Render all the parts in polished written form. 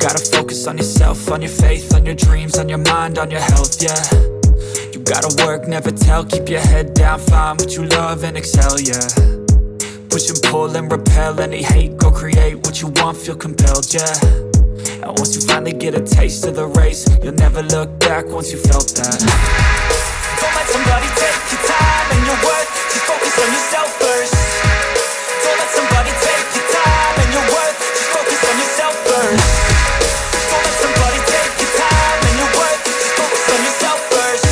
gotta focus on yourself, on your faith, on your dreams, on your mind, on your health, yeah. You gotta work, never tell, keep your head down, find what you love and excel, yeah. Push and pull and repel any hate, go create what you want, feel compelled, yeah. And once you finally get a taste of the race, you'll never look back once you felt that. Don't let somebody take your time and your worth, just focus on yourself first. Don't let somebody take your time and your worth, just focus on yourself first. Don't let somebody take your time and your worth, just focus on yourself first.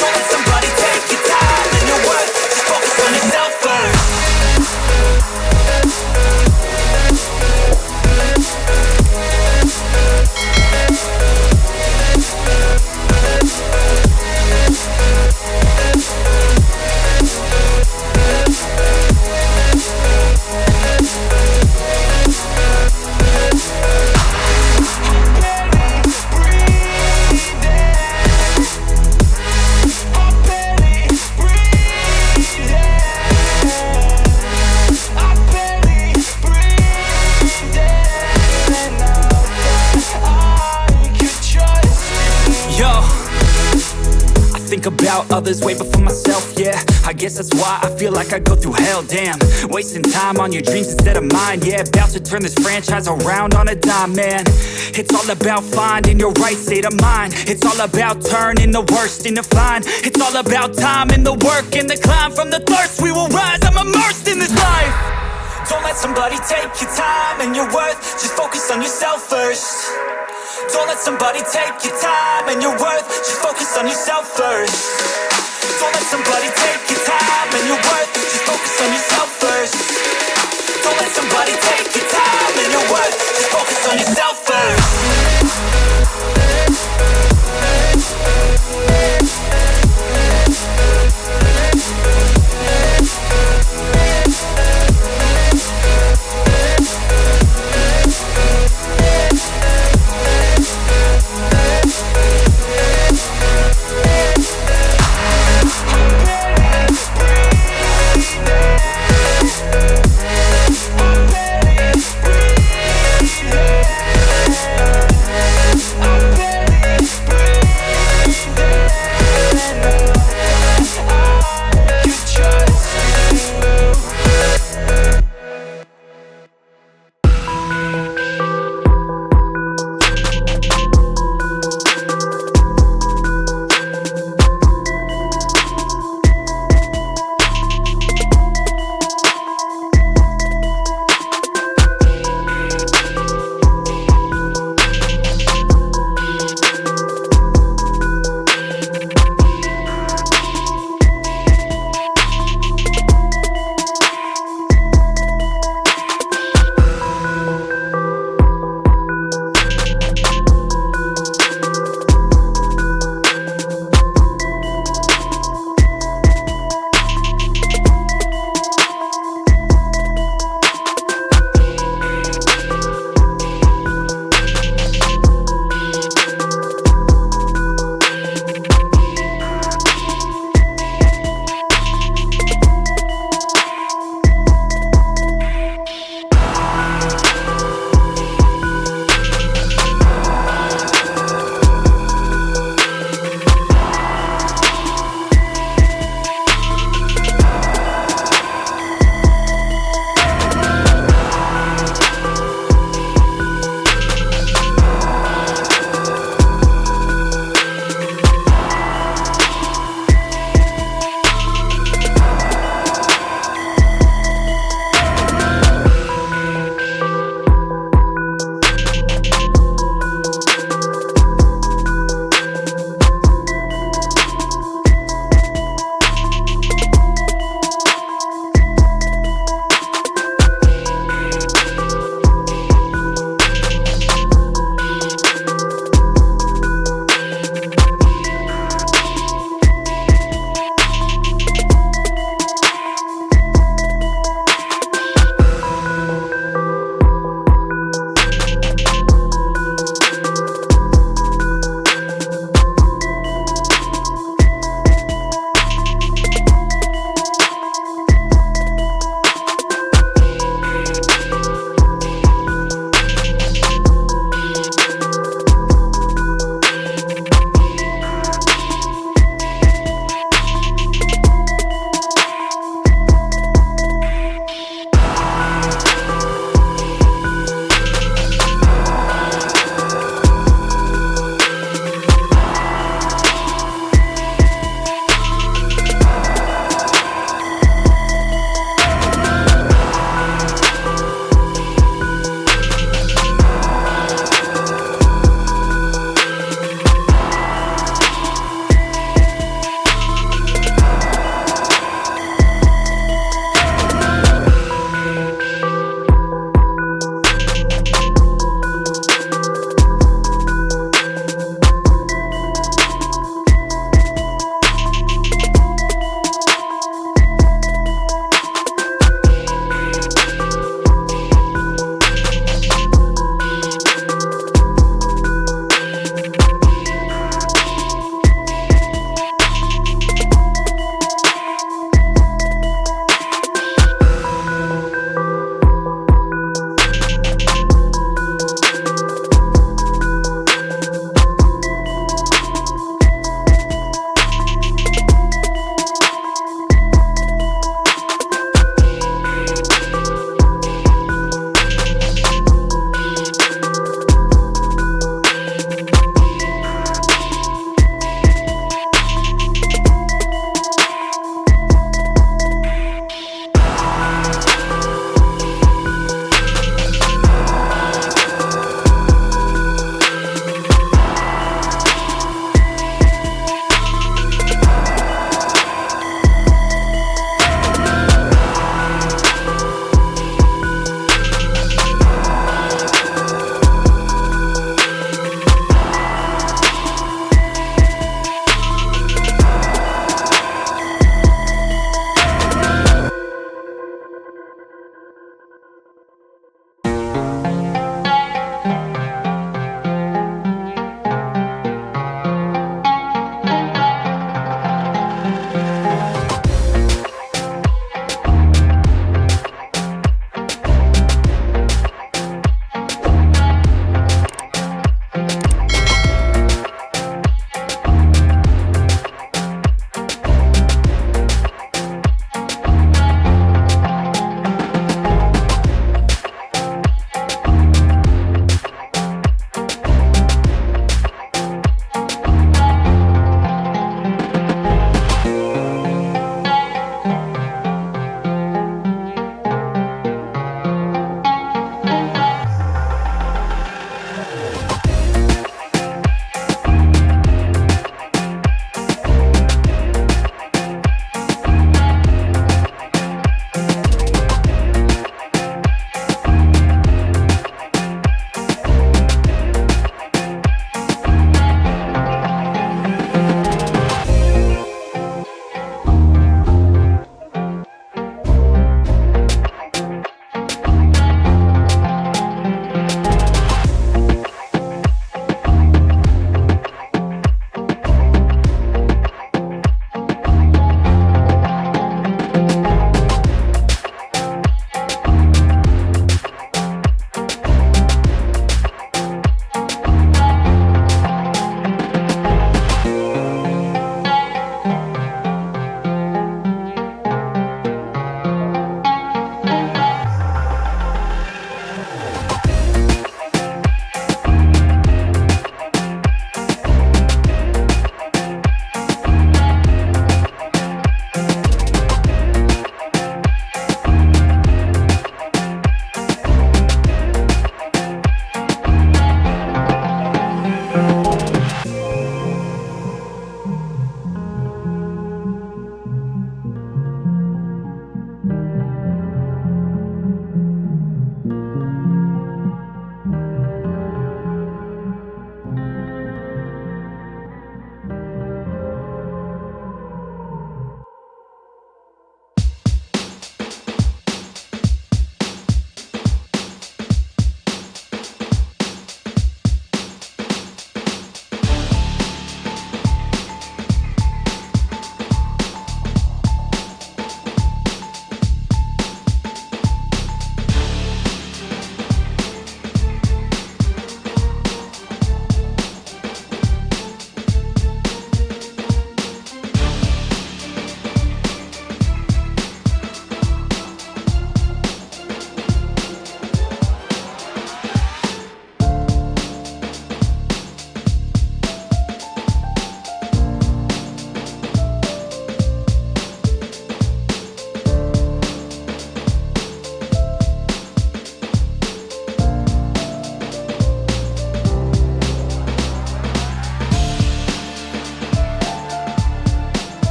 Don't let somebody take your time and your worth, just focus on yourself first. About others way before myself, yeah. I guess that's why I feel like I go through hell, damn. Wasting time on your dreams instead of mine, yeah. About to turn this franchise around on a dime, man. It's all about finding your right state of mind. It's all about turning the worst into fine. It's all about time and the work and the climb. From the thirst we will rise, I'm immersed in this life. Don't let somebody take your time and your worth, just focus on yourself first. Don't let somebody take your time and your worth, just focus on yourself first. Don't let somebody take your time and your worth, just focus on yourself first. Don't let somebody take your time and your worth, just focus on yourself